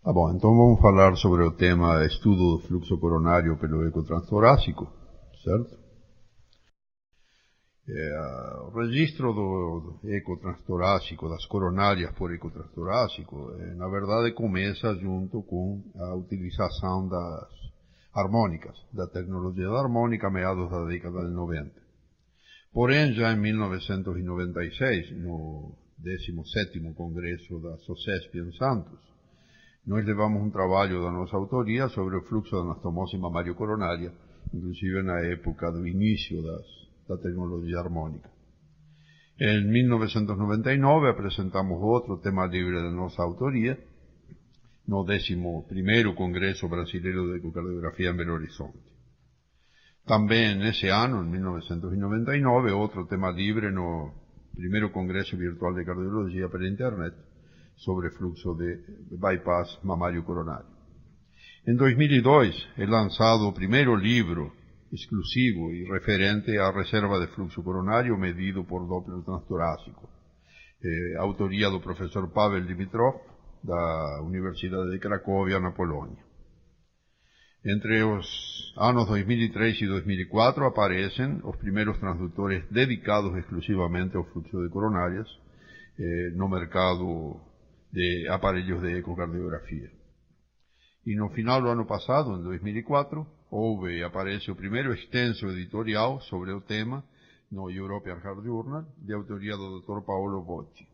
Bom, então vamos falar sobre o tema estudo do fluxo coronário pelo eco transtorácico, certo? O registro do eco transtorácico, das coronárias por eco transtorácico, na verdade começa junto com a utilização das harmônicas, da tecnologia da harmônica, meados da década de 90. Porém, já em 1996, no 17º Congresso da SOCESP em Santos, nós levamos um trabalho da nossa autoria sobre o fluxo da anastomose mamário-coronária, inclusive na época do início da tecnologia harmônica. Em 1999 apresentamos outro tema livre da nossa autoria, no 11º Congresso Brasileiro de Ecocardiografia em Belo Horizonte. Também nesse ano, em 1999, outro tema livre no 1º Congresso Virtual de Cardiologia pela Internet, sobre fluxo de bypass mamário coronário. Em 2002 é lançado o primeiro livro exclusivo e referente à reserva de fluxo coronário medido por Doppler transtorácico, autoria do professor Pavel Dimitrov, da Universidade de Cracóvia, na Polônia. Entre os anos 2003 e 2004 aparecem os primeiros transdutores dedicados exclusivamente ao fluxo de coronárias no mercado de aparelhos de ecocardiografia. E no final do ano passado, em 2004, houve e aparece o primeiro extenso editorial sobre o tema no European Heart Journal, de autoria do Dr. Paolo Bocci.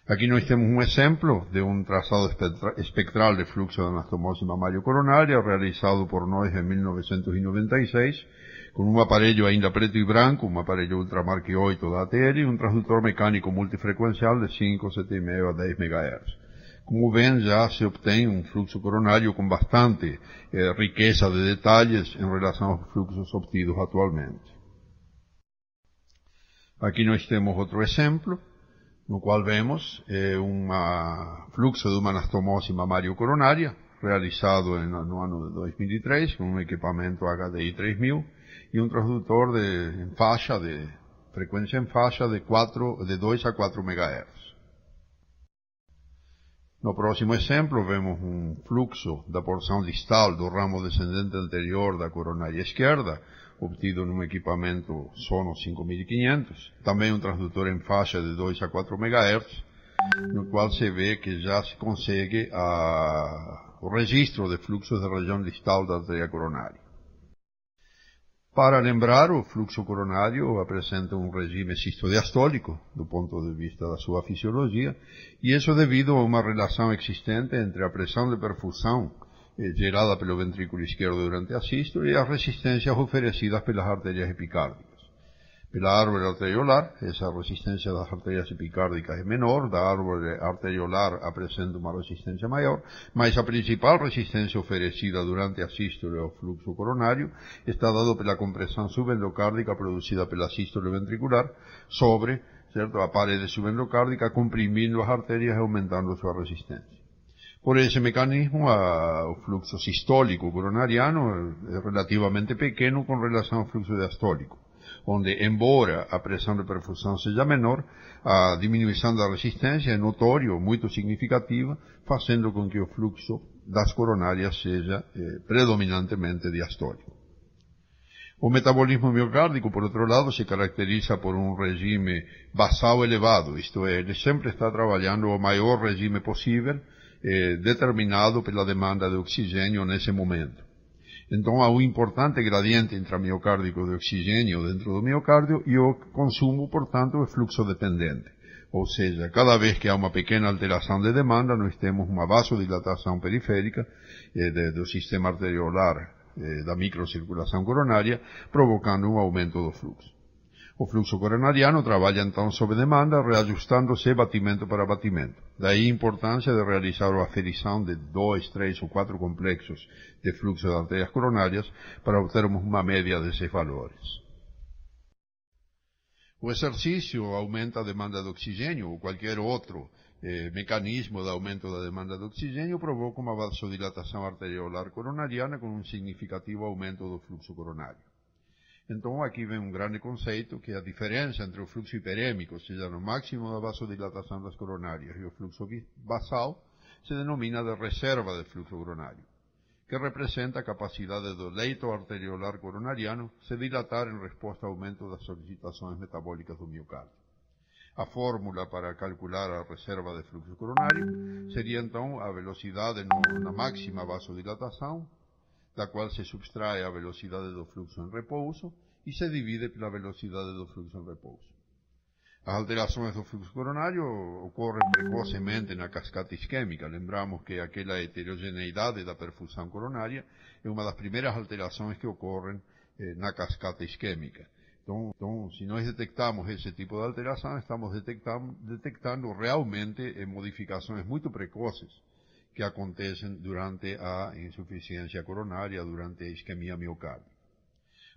Aqui nós temos um exemplo de um traçado espectral de fluxo da anastomose mamário-coronária, realizado por nós em 1996, com um aparelho ainda preto e branco, um aparelho Ultramark 8 da ATL e um transdutor mecânico multifrequencial de 5, 7,5 a 10 MHz. Como ven, já se obtém um fluxo coronário com bastante riqueza de detalhes em relação aos fluxos obtidos atualmente. Aqui nós temos outro exemplo, no qual vemos um fluxo de uma anastomose mamário-coronária, realizado no ano de 2003, com um equipamento HDI 3000, e um transdutor de frequência em faixa de 2 a 4 MHz. No próximo exemplo, vemos um fluxo da porção distal do ramo descendente anterior da coronária esquerda, obtido num equipamento Sonos 5500, também um transdutor em faixa de 2 a 4 MHz, no qual se vê que já se consegue o registro de fluxos da região distal da artéria coronária. Para lembrar, o fluxo coronário apresenta um regime sistodiastólico, do ponto de vista da sua fisiologia, e isso devido a uma relação existente entre a pressão de perfusão gerada pelo ventrículo esquerdo durante a sístole e as resistências oferecidas pelas artérias epicárdicas. Pela árvore arteriolar, essa resistência das artérias epicárdicas é menor, da árvore arteriolar apresenta uma resistência maior, mas a principal resistência oferecida durante a sístole ao fluxo coronário está dado pela compressão subendocárdica produzida pela sístole ventricular sobre a parede subendocárdica, comprimindo as artérias e aumentando sua resistência. Por esse mecanismo, o fluxo sistólico coronariano é relativamente pequeno com relação ao fluxo diastólico, onde, embora a pressão de perfusão seja menor, a diminuição da resistência é notória, muito significativa, fazendo com que o fluxo das coronárias seja predominantemente diastólico. O metabolismo miocárdico, por outro lado, se caracteriza por um regime basal elevado, isto é, ele sempre está trabalhando o maior regime possível, determinado pela demanda de oxigênio nesse momento. Então há um importante gradiente intramiocárdico de oxigênio dentro do miocárdio e o consumo, portanto, é fluxo dependente. Ou seja, cada vez que há uma pequena alteração de demanda, nós temos uma vasodilatação periférica do sistema arteriolar, da microcirculação coronária, provocando um aumento do fluxo. O fluxo coronariano trabalha então sob demanda, reajustando-se batimento para batimento. Daí a importância de realizar a aferição de 2, 3 ou 4 complexos de fluxo de artérias coronárias para obtermos uma média desses valores. O exercício aumenta a demanda de oxigênio ou qualquer outro mecanismo de aumento da demanda de oxigênio provoca uma vasodilatação arteriolar coronariana com um significativo aumento do fluxo coronário. Então aqui vem um grande conceito, que é a diferença entre o fluxo hiperêmico, ou seja, no máximo da vasodilatação das coronárias, e o fluxo basal, se denomina de reserva de fluxo coronario, que representa a capacidade do leito arteriolar coronariano se dilatar em resposta ao aumento das solicitações metabólicas do miocárdio. A fórmula para calcular a reserva de fluxo coronário seria então a velocidade na máxima vasodilatação, da qual se subtrai a velocidade do fluxo em repouso e se divide pela velocidade do fluxo em repouso. As alterações do fluxo coronário ocorrem precocemente na cascata isquêmica. Lembramos que aquela heterogeneidade da perfusão coronária é uma das primeiras alterações que ocorrem na cascata isquêmica. Então, se nós detectamos esse tipo de alteração, estamos detectando realmente modificações muito precoces que acontecem durante a insuficiência coronária, durante a isquemia miocárdica.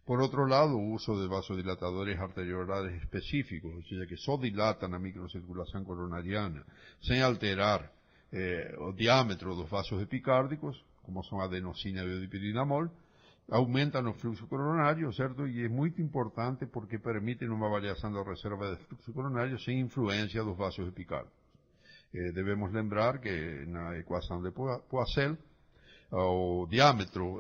Por outro lado, o uso de vasodilatadores arteriolares específicos, ou seja, que só dilatam a microcirculação coronariana, sem alterar o diâmetro dos vasos epicárdicos, como são a adenosina e o dipyridamol, aumentam o fluxo coronário, certo? E é muito importante porque permitem uma avaliação da reserva de fluxo coronário sem influência dos vasos epicárdicos. Devemos lembrar que na equação de Poiseuille, o diâmetro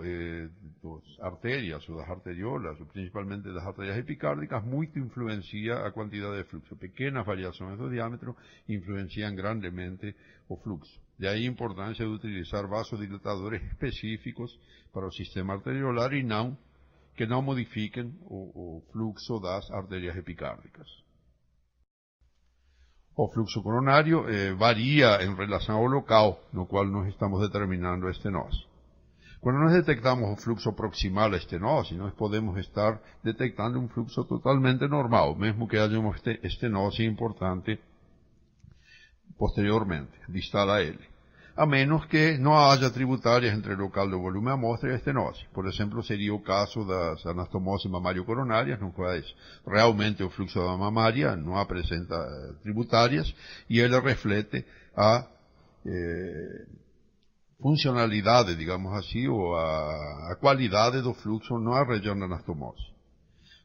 das artérias ou das arteriolas, ou principalmente das artérias epicárdicas, muito influencia a quantidade de fluxo. Pequenas variações do diâmetro influenciam grandemente o fluxo. De aí a importância de utilizar vasodilatadores específicos para o sistema arteriolar e que não modifiquem o fluxo das artérias epicárdicas. O fluxo coronário varia em relação ao local no qual nós estamos determinando a estenose. Quando nós detectamos o fluxo proximal à estenose, nós podemos estar detectando um fluxo totalmente normal, mesmo que haja uma estenose importante posteriormente, distal a ele. A menos que não haja tributárias entre o local do volume amostra e a estenose. Por exemplo, seria o caso das anastomoses mamário-coronárias, no quais realmente o fluxo da mamária não apresenta tributárias e ele reflete a funcionalidade, digamos assim, ou a qualidade do fluxo na região da anastomose.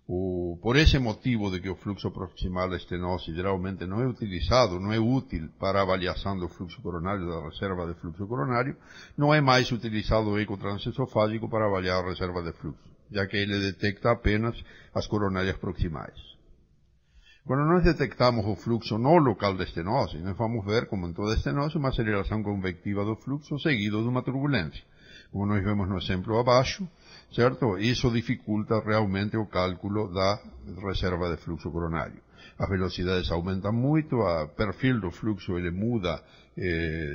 Por esse motivo de que o fluxo proximal à estenose geralmente não é utilizado, não é útil para a avaliação do fluxo coronário, da reserva de fluxo coronário, não é mais utilizado o eco transesofágico para avaliar a reserva de fluxo, já que ele detecta apenas as coronárias proximais. Quando nós detectamos o fluxo no local da estenose, nós vamos ver, como em toda estenose, uma aceleração convectiva do fluxo seguido de uma turbulência. Como nós vemos no exemplo abaixo, certo? Isso dificulta realmente o cálculo da reserva de fluxo coronário. As velocidades aumentam muito, o perfil do fluxo ele muda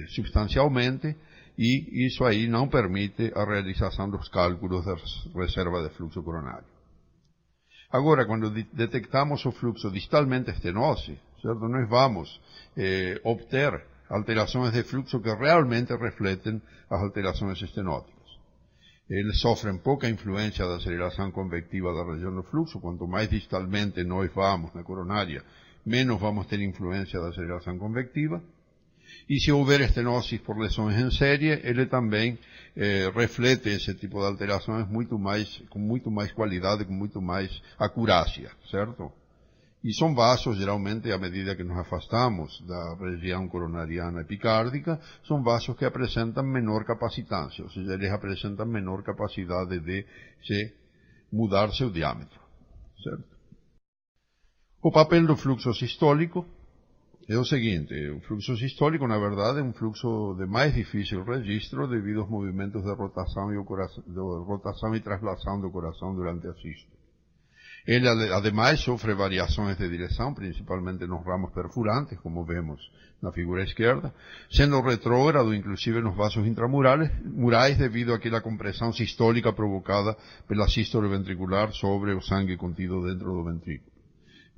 substancialmente e isso aí não permite a realização dos cálculos da reserva de fluxo coronário. Agora, quando detectamos o fluxo distalmente à estenose, certo? Nós vamos obter alterações de fluxo que realmente refletem as alterações estenóticas. Eles sofrem pouca influência da aceleração convectiva da região do fluxo. Quanto mais distalmente nós vamos na coronária, menos vamos ter influência da aceleração convectiva. E se houver estenoses por lesões em série, ele também reflete esse tipo de alterações com muito mais qualidade, com muito mais acurácia, certo? E são vasos, geralmente, à medida que nos afastamos da região coronariana epicárdica, são vasos que apresentam menor capacitância, ou seja, eles apresentam menor capacidade de mudar seu diâmetro, certo? O papel do fluxo sistólico é o seguinte: o fluxo sistólico, na verdade, é um fluxo de mais difícil registro devido aos movimentos de rotação e translação do coração durante a sístole. Ele, ademais, sofre variações de direção, principalmente nos ramos perfurantes, como vemos na figura esquerda, sendo retrógrado, inclusive, nos vasos intramurais, devido àquela compressão sistólica provocada pela sístole ventricular sobre o sangue contido dentro do ventrículo.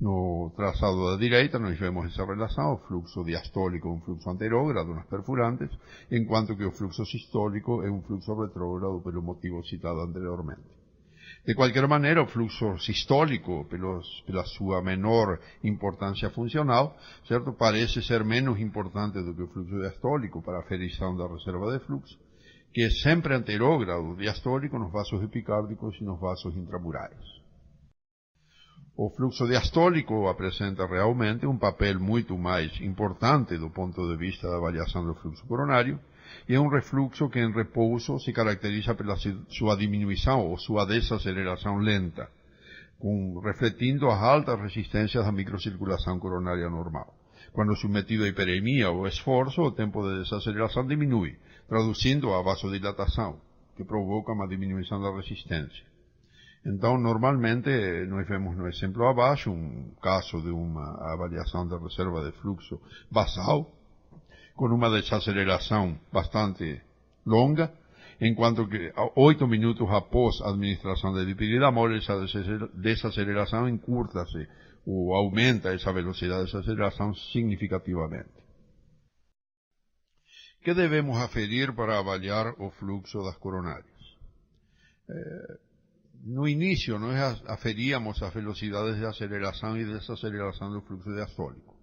No traçado da direita, nós vemos essa relação: o fluxo diastólico é um fluxo anterógrado nas perfurantes, enquanto que o fluxo sistólico é um fluxo retrógrado pelo motivo citado anteriormente. De qualquer maneira, o fluxo sistólico, pela sua menor importância funcional, certo, parece ser menos importante do que o fluxo diastólico para a aferição da reserva de fluxo, que é sempre anterógrado diastólico nos vasos epicárdicos e nos vasos intramurais. O fluxo diastólico apresenta realmente um papel muito mais importante do ponto de vista da avaliação do fluxo coronário, e é um refluxo que em repouso se caracteriza pela sua diminuição ou sua desaceleração lenta, refletindo as altas resistências da microcirculação coronária normal. Quando submetido a hiperemia ou esforço, o tempo de desaceleração diminui, traduzindo a vasodilatação, que provoca uma diminuição da resistência. Então, normalmente, nós vemos no exemplo abaixo um caso de uma avaliação da reserva de fluxo basal, com uma desaceleração bastante longa, enquanto que 8 minutos após a administração de dipiridamol, essa desaceleração encurta-se ou aumenta essa velocidade de desaceleração significativamente. O que devemos aferir para avaliar o fluxo das coronárias? No início, nós aferíamos as velocidades de aceleração e desaceleração do fluxo diastólico,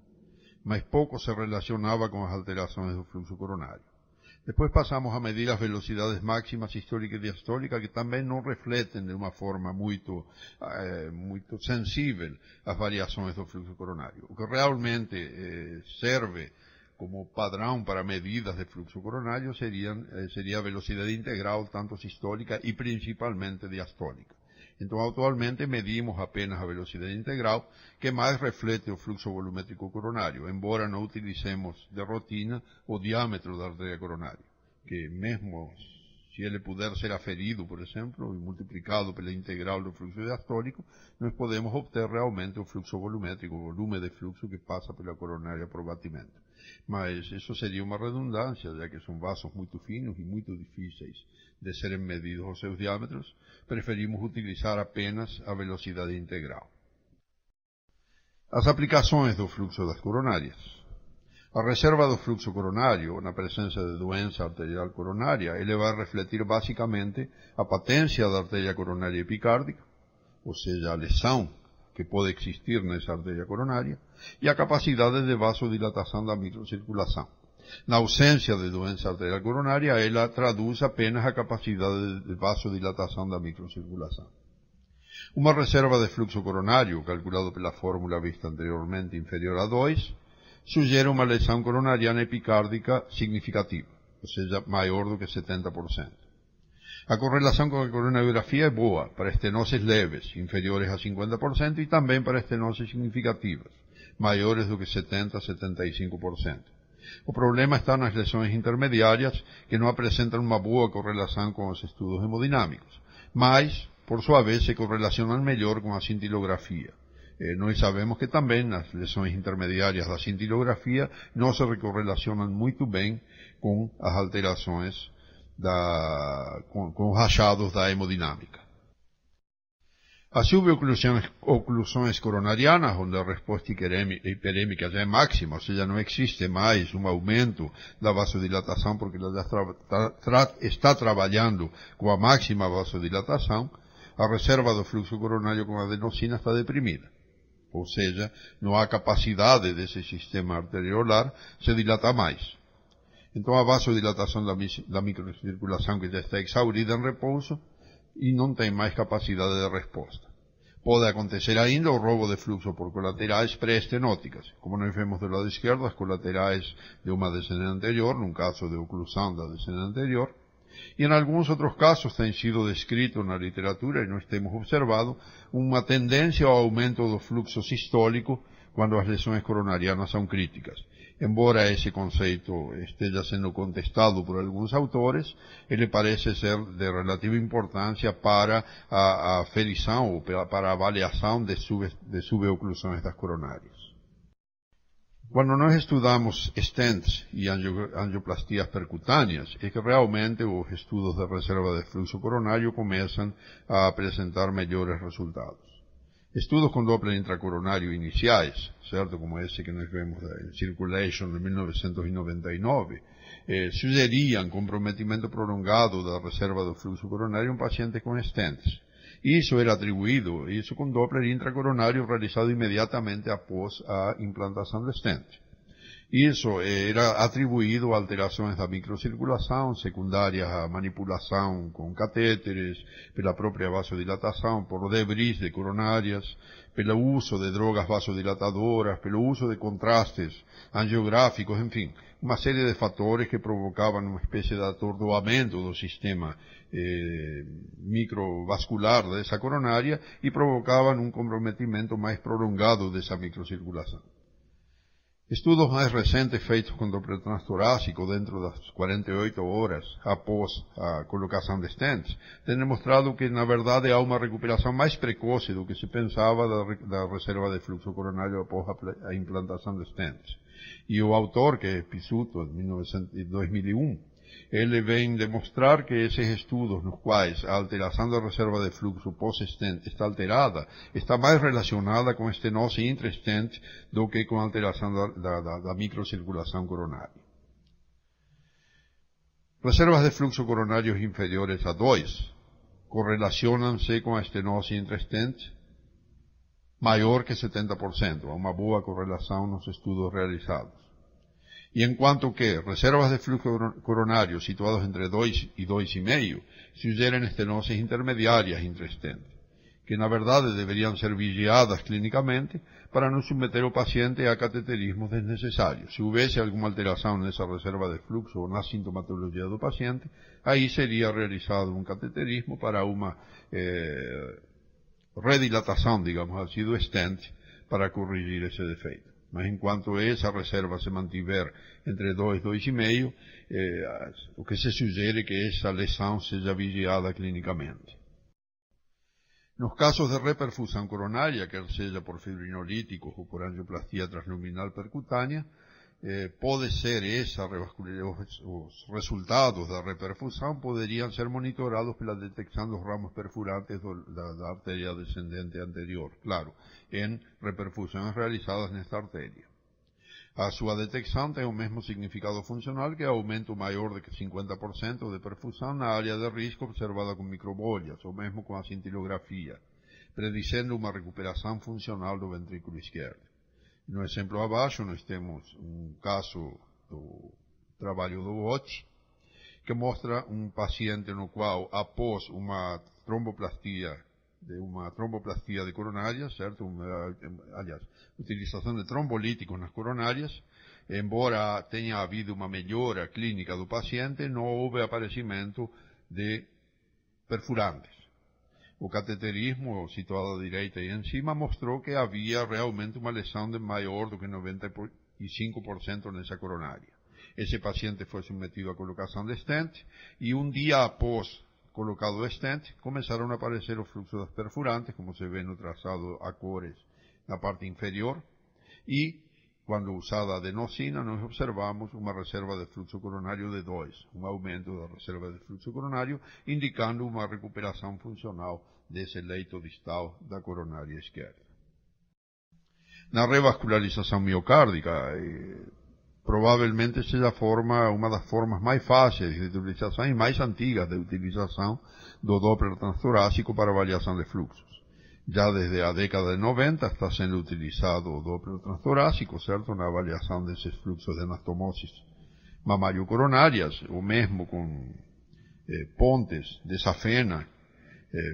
mas pouco se relacionava com as alterações do fluxo coronário. Depois passamos a medir as velocidades máximas sistólica e diastólica, que também não refletem de uma forma muito sensível as variações do fluxo coronário. O que realmente serve como padrão para medidas de fluxo coronário seria a velocidade integral, tanto sistólica e principalmente diastólica. Então, atualmente medimos apenas a velocidade integral, que mais reflete o fluxo volumétrico coronário, embora não utilicemos de rotina o diâmetro da artéria coronária, que mesmo se ele puder ser aferido, por exemplo, e multiplicado pela integral do fluxo diastólico, nós podemos obter realmente o fluxo volumétrico, o volume de fluxo que passa pela coronária por batimento. Mas isso seria uma redundância, já que são vasos muito finos e muito difíceis de serem medidos os seus diâmetros. Preferimos utilizar apenas a velocidade integral. As aplicações do fluxo das coronárias. A reserva do fluxo coronário, na presença de doença arterial coronária, ele vai refletir basicamente a patência da artéria coronária epicárdica, ou seja, a lesão que pode existir nessa artéria coronária, e a capacidade de vasodilatação da microcirculação. Na ausência de doença arterial coronária, ela traduz apenas a capacidade de vasodilatação da microcirculação. Uma reserva de fluxo coronário, calculado pela fórmula vista anteriormente inferior a 2, sugere uma lesão coronariana epicárdica significativa, ou seja, maior do que 70%. A correlação com a coronariografia é boa para estenoses leves, inferiores a 50%, e também para estenoses significativas, maiores do que 70% a 75%. O problema está nas lesões intermediárias, que não apresentam uma boa correlação com os estudos hemodinâmicos, mas, por sua vez, se correlacionam melhor com a cintilografia. Nós sabemos que também nas lesões intermediárias da cintilografia não se correlacionam muito bem com as alterações com os achados da hemodinâmica. As suboclusões coronarianas, onde a resposta hiperêmica já é máxima, ou seja, não existe mais um aumento da vasodilatação, porque ela já está trabalhando com a máxima vasodilatação, a reserva do fluxo coronário com adenosina está deprimida. Ou seja, não há capacidade desse sistema arteriolar se dilatar mais. Então, a vasodilatação da microcirculação, que já está exaurida em repouso, e não tem mais capacidade de resposta. Pode acontecer ainda o roubo de fluxo por colaterais pré-estenóticas, como nós vemos do lado esquerdo, as colaterais de uma descendente anterior, num caso de oclusão da descendente anterior, e em alguns outros casos tem sido descrito na literatura, e nós temos observado, uma tendência ao aumento do fluxo sistólico quando as lesões coronarianas são críticas. Embora esse conceito esteja sendo contestado por alguns autores, ele parece ser de relativa importância para a aferição ou para a avaliação de suboclusões das coronárias. Quando nós estudamos stents e angioplastias percutâneas, é que realmente os estudos de reserva de fluxo coronário começam a apresentar melhores resultados. Estudos com Doppler intracoronário iniciais, certo, como esse que nós vemos em Circulation de 1999, sugeriam comprometimento prolongado da reserva do fluxo coronário em pacientes com stents. Isso era atribuído, isso com Doppler intracoronário realizado imediatamente após a implantação de stent. Isso era atribuído a alterações da microcirculação, secundárias à manipulação com catéteres, pela própria vasodilatação, por debris de coronárias, pelo uso de drogas vasodilatadoras, pelo uso de contrastes angiográficos, enfim, uma série de fatores que provocavam uma espécie de atordoamento do sistema microvascular dessa coronária e provocavam um comprometimento mais prolongado dessa microcirculação. Estudos mais recentes feitos com Doppler transtorácico dentro das 48 horas após a colocação de stents têm demonstrado que, na verdade, há uma recuperação mais precoce do que se pensava da reserva de fluxo coronário após a implantação de stents. E o autor, que é Pizzuto, de 2001, ele vem demonstrar que esses estudos nos quais a alteração da reserva de fluxo pós-stent está alterada, está mais relacionada com estenose intra-stent do que com a alteração da microcirculação coronária. Reservas de fluxo coronários inferiores a 2 correlacionam-se com a estenose intra-stent maior que 70%, há uma boa correlação nos estudos realizados. E enquanto que reservas de fluxo coronário situados entre 2 e 2,5 sugerem estenoses intermediárias intra-stent, que na verdade deveriam ser vigiadas clinicamente para não submeter o paciente a cateterismo desnecessário. Se houvesse alguma alteração nessa reserva de fluxo ou na sintomatologia do paciente, aí seria realizado um cateterismo para uma redilatação, digamos assim, do stent para corrigir esse defeito. Mas enquanto essa reserva se mantiver entre 2 e 2,5, o que se sugere é que essa lesão seja vigiada clinicamente. Nos casos de reperfusão coronária, quer seja por fibrinolíticos ou por angioplastia transluminal percutânea, pode ser os resultados da reperfusão poderiam ser monitorados pela detecção dos ramos perfurantes da artéria descendente anterior, claro, em reperfusões realizadas nesta artéria. A sua detecção tem o mesmo significado funcional que aumento maior de 50% de perfusão na área de risco observada com microbolhas, ou mesmo com a cintilografia, predizendo uma recuperação funcional do ventrículo esquerdo. No exemplo abaixo, nós temos um caso do trabalho do Watch, que mostra um paciente no qual, após uma tromboplastia de coronárias, certo? Aliás, utilização de trombolíticos nas coronárias, embora tenha havido uma melhora clínica do paciente, não houve aparecimento de perfurantes. O cateterismo, situado à direita e em cima, mostrou que havia realmente uma lesão de maior do que 95% nessa coronária. Esse paciente foi submetido à colocação de stent e um dia após colocado o stent, começaram a aparecer os fluxos das perfurantes, como se vê no traçado a cores na parte inferior, e quando usada a adenosina, nós observamos uma reserva de fluxo coronário de 2, um aumento da reserva de fluxo coronário, indicando uma recuperação funcional desse leito distal da coronária esquerda. Na revascularização miocárdica, provavelmente seja uma das formas mais fáceis de utilização e mais antigas de utilização do Doppler transtorácico para avaliação de fluxos. Já desde a década de 90 está sendo utilizado o Doppler transtorácico, certo, na avaliação desses fluxos de anastomoses mamário-coronárias, ou mesmo com pontes de safena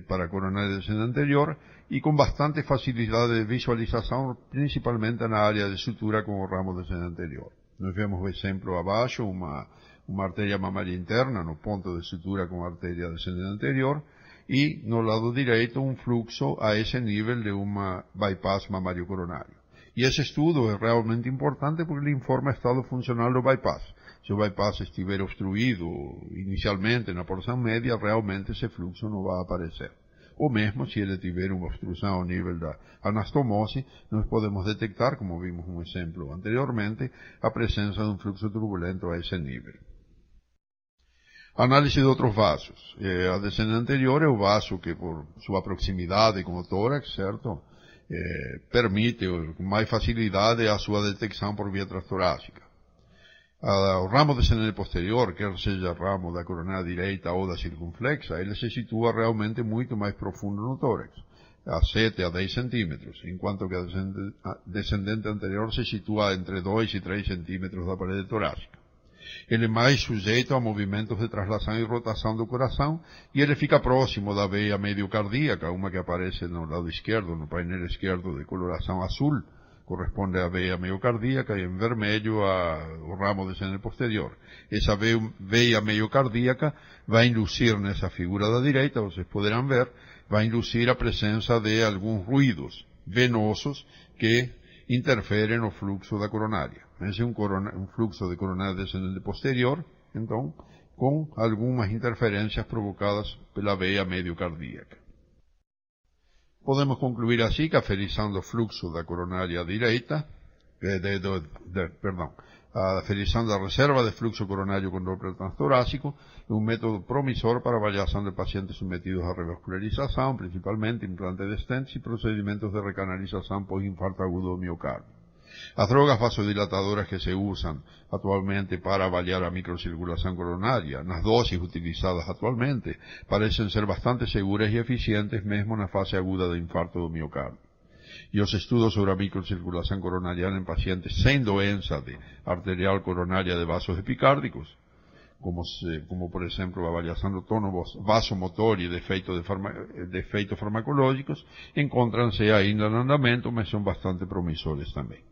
para a coronária descendente anterior, e com bastante facilidade de visualização, principalmente na área de sutura com o ramo descendente anterior. Nós vemos o exemplo abaixo, uma artéria mamária interna no ponto de sutura com a artéria descendente anterior, e no lado direito um fluxo a esse nível de uma bypass mamário coronário. E esse estudo é realmente importante porque ele informa o estado funcional do bypass. Se o bypass estiver obstruído inicialmente na porção média, realmente esse fluxo não vai aparecer. Ou mesmo se ele tiver uma obstrução ao nível da anastomose, nós podemos detectar, como vimos um exemplo anteriormente, a presença de um fluxo turbulento a esse nível. Análise de outros vasos. A descendente anterior é o vaso que, por sua proximidade com o tórax, certo, permite com mais facilidade a sua detecção por via transtorácica. O ramo descendente posterior, quer seja ramo da coronária direita ou da circunflexa, ele se situa realmente muito mais profundo no tórax. a 7 a 10 centímetros, enquanto que a descendente anterior se situa entre 2 e 3 centímetros da parede torácica. Ele é mais sujeito a movimentos de traslação e rotação do coração, e ele fica próximo da veia mediocardíaca, uma que aparece no lado esquerdo, no painel esquerdo, de coloração azul, corresponde à veia miocardíaca, e em vermelho ao ramo descendente posterior. Essa veia miocardíaca vai induzir nessa figura da direita, vocês poderão ver, vai induzir a presença de alguns ruídos venosos que interferem no fluxo da coronária. Esse é um fluxo de coronária descendente posterior, então, com algumas interferências provocadas pela veia mediocardíaca. Podemos concluir assim que aferizando o fluxo da coronária direita, aferizando a reserva de fluxo coronário com Doppler transtorácico, é um método promissor para avaliação de pacientes submetidos à revascularização, principalmente implante de stents e procedimentos de recanalização pós-infarto agudo do miocárdio. As drogas vasodilatadoras que se usam atualmente para avaliar a microcirculação coronária, nas doses utilizadas atualmente, parecem ser bastante seguras e eficientes mesmo na fase aguda do infarto do miocárdio. E os estudos sobre a microcirculação coronariana em pacientes sem doença arterial coronária de vasos epicárdicos, como por exemplo a avaliação do tono vasomotor e defeitos farmacológicos, encontram-se ainda em andamento, mas são bastante promissores também.